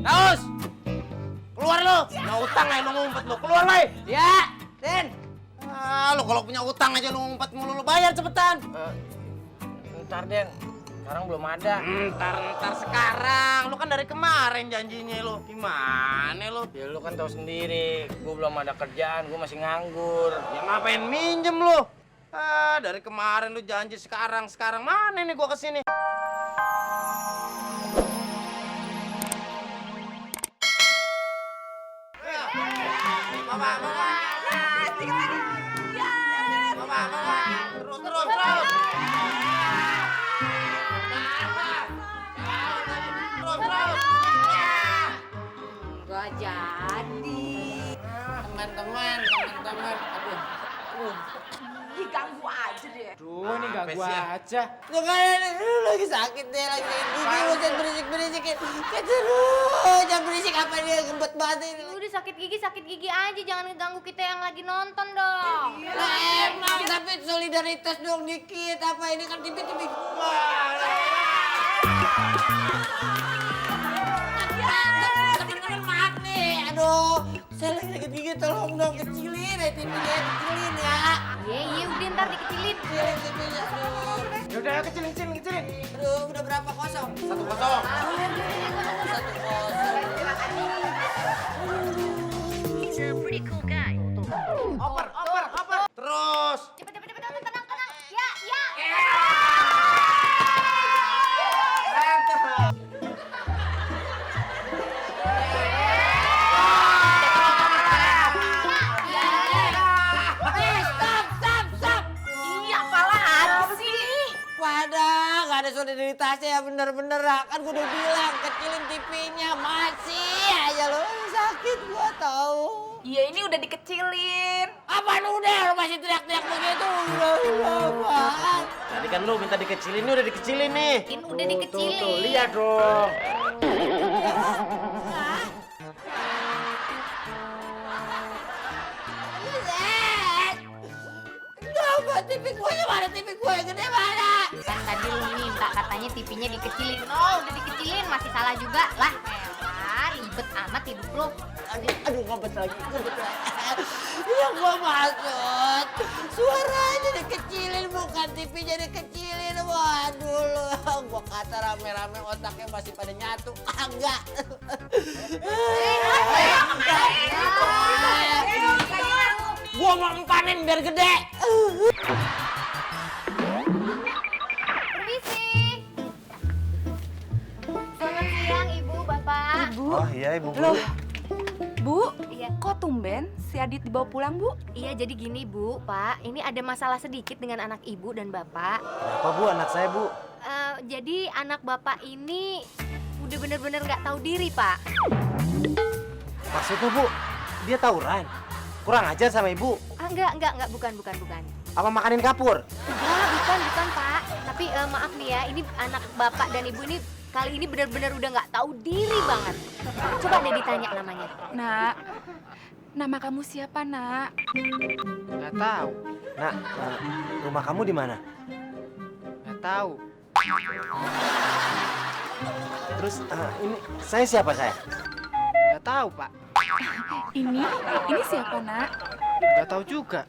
Naus! Keluar lu! Punya utang lu ngumpet lu. Keluar lu! Ya, Den. Lu kalau punya utang aja lu ngumpet mulu. Lu bayar cepetan. Ntar, Den. Sekarang belum ada. Ntar sekarang. Lu kan dari kemarin janjinya lu. Gimana lu? Ya lu kan tahu sendiri, gue belum ada kerjaan, gue masih nganggur. Ya ngapain minjem lu? Dari kemarin lu janji sekarang mana nih gua kesini? Terus. Gak jadi. Teman-teman. Aduh. Ih, ganggu aja deh. Duh, ini ganggu Apa sih? aja. Lu kan lagi sakit deh, lagi sakit gigi, lu jangan berisik-berisik. Aduh, jangan berisik apa dia ngebet banget ini. Udah sakit gigi aja, jangan ngeganggu kita yang lagi nonton dong. Lah emang, tapi solidaritas dong dikit. Apa ini kan TV gua. Temen-temen maaf nih, aduh. Saya lagi sakit gigi, tolong dong kecilin ya TV-nya, kecilin ya. Iya, udah ntar dikecilin. Kecilin TV-nya, aduh. Ya udah, kecilin. Aduh, udah berapa kosong? 1-0. 1-0. Oper. Terus. Cepet, tenang. Ya. Stop. Iya, apalagi sih? Wadah, gak ada solidaritasnya ya bener-bener. Kan gue udah bilang, kecilin TV-nya. Masih aja lo sakit, gua tahu. Iya, ini udah dikecilin. Apaan udah? Lo masih teriak-teriak begitu? Udah, apaan? Tadi kan lu minta dikecilin, ini udah dikecilin nih. Ini udah dikecilin. Tuh, lihat dong. Buset! Kenapa TV gue mana? TV gue yang gede mana? Kan tadi lu minta katanya TV-nya dikecilin. Oh, udah dikecilin, masih salah juga. Lah, ribet amat hidup lu. Aduh, ngobet lagi. Yang gua maksud, suaranya dikecilin, bukan TV-nya dikecilin. Waduh lu, gua kata rame-rame otaknya masih pada nyatu. Enggak. Gua mau empanin biar gede. Permisi. Selamat siang, Ibu, Bapak. Oh iya ibu. Loh, Bu, Iya. kok tumben si Adit dibawa pulang, Bu? Iya, jadi gini, Bu, Pak. Ini ada masalah sedikit dengan anak Ibu dan Bapak. Kenapa bu anak saya bu? Jadi anak Bapak ini udah bener-bener nggak tahu diri, Pak. Maksudnya bu, dia tawuran? Kurang ajar sama ibu? Enggak, bukan. Apa makanin kapur? Enggak, bukan, Pak. Tapi maaf nih ya, ini anak Bapak dan Ibu ini kali ini benar-benar udah nggak tahu diri banget. Coba deh ditanya namanya. Nak, nama kamu siapa, Nak? Nggak tahu. Nak, rumah kamu di mana? Nggak tahu. Terus ini saya siapa saya? Nggak tahu, Pak. Ini siapa, Nak? Nggak tahu juga.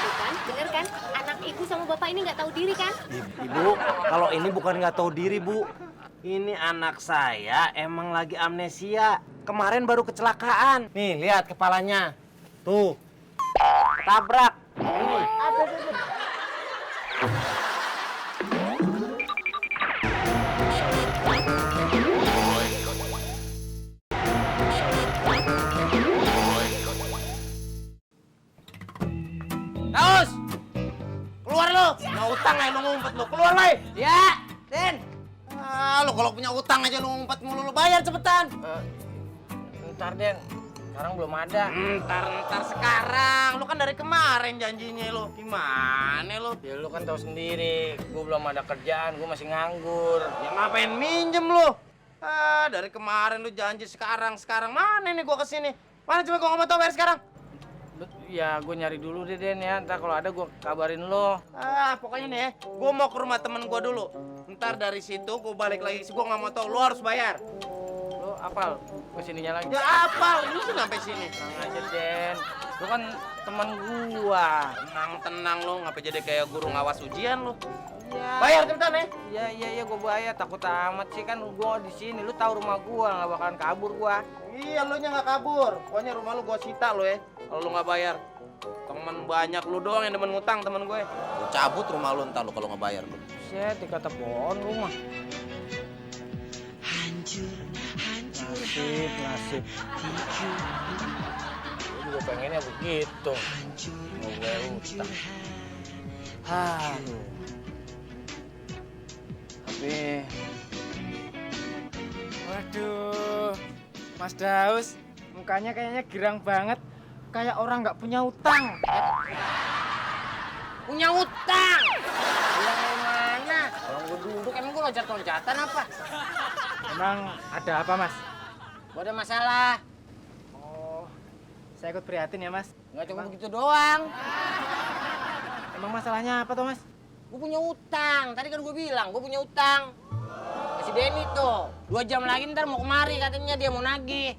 Tuh kan, bener kan? Anak Ibu sama Bapak ini nggak tahu diri kan? Ibu, kalau ini bukan nggak tahu diri bu. Ini anak saya emang lagi amnesia. Kemarin baru kecelakaan. Nih lihat kepalanya. Tuh, tabrak. Naus! Keluar lu! Punya utang lu ngumpet lu. Keluar lu! Ya, Den. Lu kalau punya utang aja lu ngumpet mulu. Lu bayar cepetan. Ntar, Den. Sekarang belum ada. Ntar sekarang. Lu kan dari kemarin janjinya lu. Gimana lu? Ya lu kan tahu sendiri, gue belum ada kerjaan, gue masih nganggur. Ya ngapain minjem lu? Dari kemarin lu janji sekarang mana nih gua kesini? Mana coba gua nggak mau tahu bayar sekarang? Ya gue nyari dulu deh, Den ya. Ntar kalau ada gue kabarin lo. Pokoknya nih ya, gua mau ke rumah temen gua dulu. Ntar dari situ gua balik lagi, gua nggak mau tahu, lu harus bayar. Lo Apal kesininya lagi. Ya apa? Lu tuh sampai sini. Tenang aja Den, lu kan teman gua. Tenang lu, ngapa jadi kayak guru ngawas ujian lu? Iya. Bayar cepetan ya. Iya, gua bayar. Takut amat sih kan gua di sini. Lu tahu rumah gua, nggak bakalan kabur gua. Iya, lu nya nggak kabur. Pokoknya rumah lu gua sita lu ya. Kalau lu nggak bayar. Temen banyak lu doang yang demen ngutang temen gue. Gua cabut rumah lu entar lu kalau nggak bayar lu. Set, dikata pohon rumah. Nasib. Gue juga pengennya begitu. Mau gue utang. Aduh. Tapi... Waduh, Mas Daus, mukanya kayaknya girang banget. Kayak orang nggak punya utang. Punya utang? Bilang dari mana? Kalau gue duduk emang gue loncat-loncatan apa? Emang ada apa, Mas? Gue ada masalah. Oh, saya ikut prihatin ya, Mas. Nggak cuma begitu doang. Emang masalahnya apa tuh, Mas? Gue punya utang. Tadi kan gue bilang gue punya utang. Si Denny tuh, 2 jam lagi ntar mau kemari katanya dia mau nagih.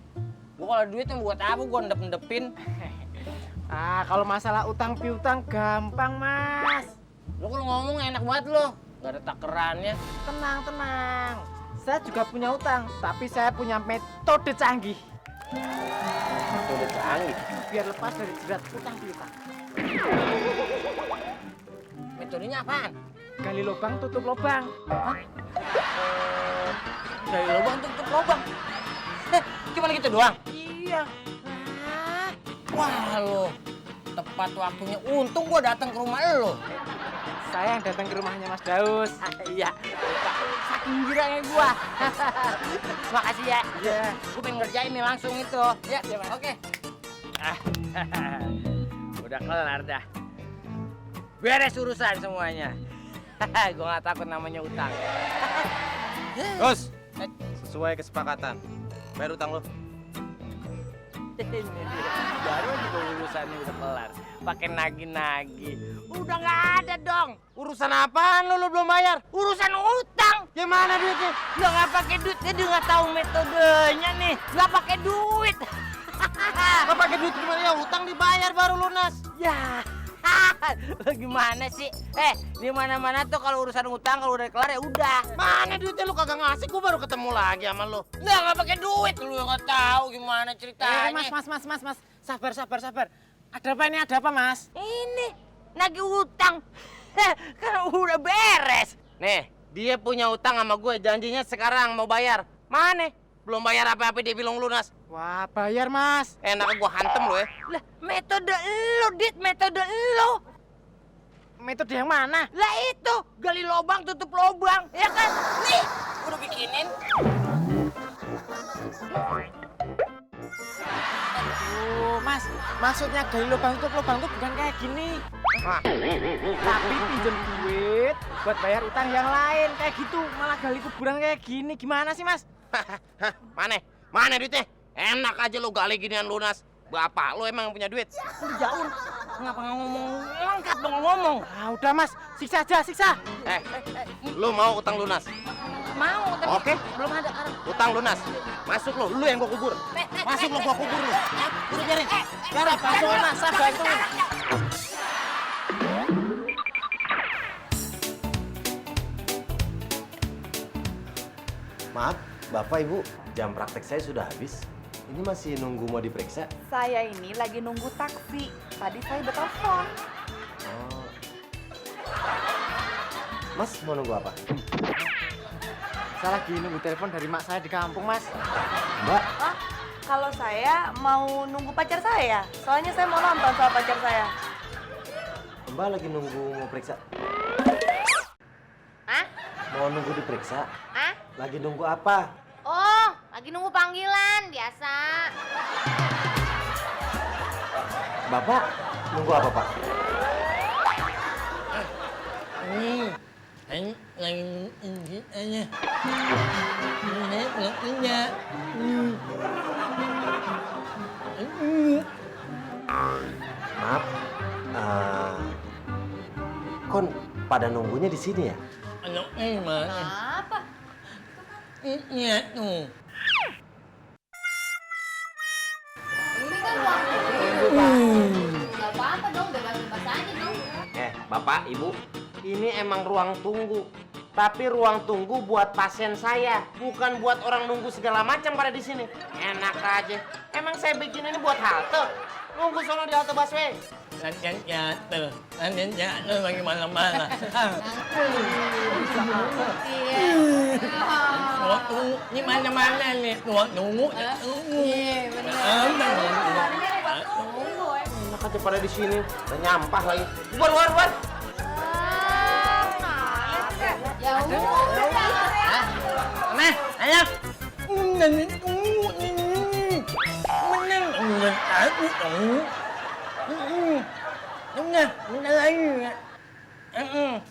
Gue kalau duitnya buat apa gue ndep-ndepin. Ah, kalau masalah utang piutang gampang, Mas. Lo kalau ngomong enak banget lo. Gak ada takerannya. Tenang, tenang. Saya juga punya utang, tapi saya punya metode canggih. Udah canggih. Biar lepas dari jerat utang piutang. Metodenya apaan? Gali lubang, tutup lubang. Dari lubang tutup lubang. Cuma gitu doang? Iya. Wah lo, tepat waktunya. Untung gua datang ke rumah lo. Saya yang datang ke rumahnya Mas Daus. Iya, saking girangnya gua. Makasih ya. Iya. Gua pengen ngerjain nih langsung itu. Ya, oke. Udah kelar dah. Beres urusan semuanya. Gua nggak takut namanya utang. Terus, sesuai kesepakatan. Bayar utang lu. Ini dia. Baru juga urusannya udah kelar. Pakai nagih-nagih. Udah nggak ada dong. Urusan apaan lu belum bayar? Urusan utang. Gimana duitnya? Lo nggak pakai duit, dia nggak tahu metodenya nih. Nggak pakai duit. Gak pakai duit gimana ya? Utang dibayar baru lunas. Ya, lo gimana sih? Di mana-mana tuh kalau urusan utang kalau udah kelar ya udah. Mana duitnya lu kagak ngasih? Gua baru ketemu lagi sama lu. Lah nggak pakai duit, lu yang nggak tahu gimana ceritanya. Mas. Sabar. Ada apa ini? Ada apa, Mas? Ini nagih utang, kan udah beres. Nih, dia punya utang sama gue. Janjinya sekarang mau bayar. Mana? Belum bayar apa-apa dia bilang lunas. Wah, bayar, Mas. Enaknya gua hantem lu ya. Lah metode lo, metode lo. Metode yang mana? Lah itu, gali lubang tutup lubang, ya kan? Nih, udah bikinin. Mas, maksudnya gali lubang tuh bukan kayak gini. Tapi pinjam duit buat bayar utang yang lain kayak gitu, malah gali kuburan kayak gini. Gimana sih, Mas? Mana duitnya? Enak aja lu gali ginian lunas. Bapak lu emang punya duit? Udah jauh. Kenapa nggak ngomong lengkap dong ngomong? Ah, udah, Mas. Siksa aja, siksa. Lu mau utang lunas? Mau, tapi Oke. belum ada orang. Utang lunas. Masuk lu yang gua kubur. Masuk lu gua kubur lu. Udah biarin. Biarin, masuk, Mas. Saya bantuin. Maaf, Bapak Ibu, jam praktek saya sudah habis. Ini masih nunggu mau diperiksa. Saya ini lagi nunggu taksi. Tadi saya udah telepon. Oh. Mas mau nunggu apa? Saya lagi nunggu telepon dari mak saya di kampung, Mas. Mbak, Ah, kalau saya mau nunggu pacar saya. Soalnya saya mau nonton sama pacar saya. Mbak lagi nunggu mau periksa. Hah? Mau nunggu diperiksa? Hah? Lagi nunggu apa? Oh, lagi nunggu panggilan biasa. Bapak nunggu apa, Pak? Maaf, kon pada nunggunya di sini ya? Apa? ruang tunggu. Gak apa-apa dong, bebas-bebas aja dong. Bapak, Ibu, ini emang ruang tunggu. Tapi ruang tunggu buat pasien saya, bukan buat orang nunggu segala macam pada di sini. Enak aja. Emang saya bikin ini buat halte? Nunggu sono di halte busway. Latihan jatuh lagi mana-mana. Ruang tunggu, ini mana-mana nih, ruang tunggu. Iya, bener. Enak aja pada di sini. Udah nyampah lagi. Bubar. Ya udah. Mama, ayo. Menang.